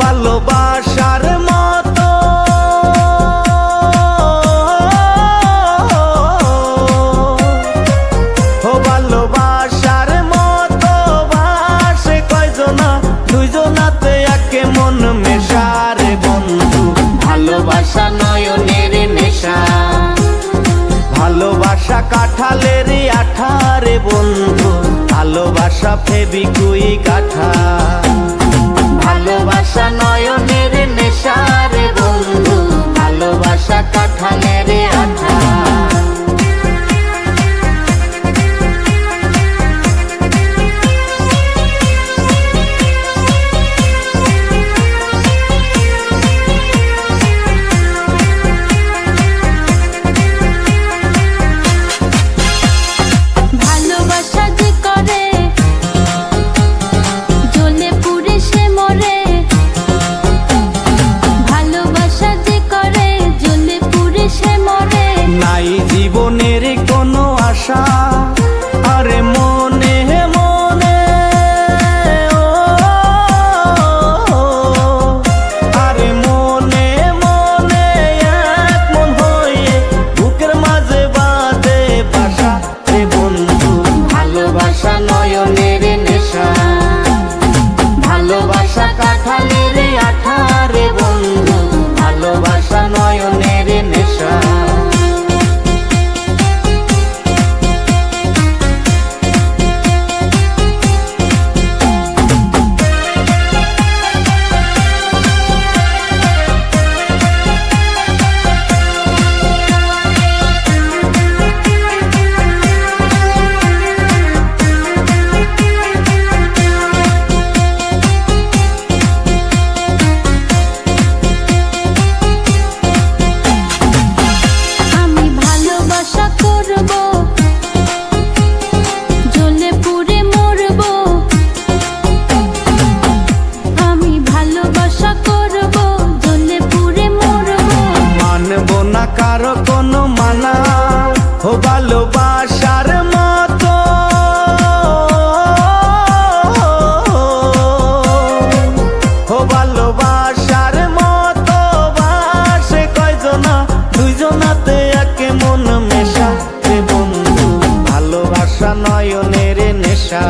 ভালোবাসার মতো ভালোবাসার মতো বাসে কয়জনা, দুইজনাতে একে মন মেশারে বন্ধু। ভালোবাসা নয়নের নেশা, ভালোবাসা কাঁঠালের আঠারে বন্ধু, ভালোবাসা ফেবিকুইক আঠা। ভালোবাসা নয়নের নেশা রে বন্ধু, ভালোবাসা কাঁঠালের আঠা। জীবনের কোনো আশা আরে মনে মনে, আরে মনে মনে এক মন হয়ে বুকের মাঝে বাঁধে বাসা রে বন্ধু। ভালোবাসা নয়নের নেশা, ভালোবাসা কাঁঠালের আঠা রে বন্ধু, ভালোবাসা নয়নের নেশা। কারো কোনো মানা ভালোবাসার মতো, ভালোবাসার মতো বাসে কয়জনা, দুইজনাতে একে মন মেশা রে বন্ধু, ভালোবাসা নয়নের নেশা।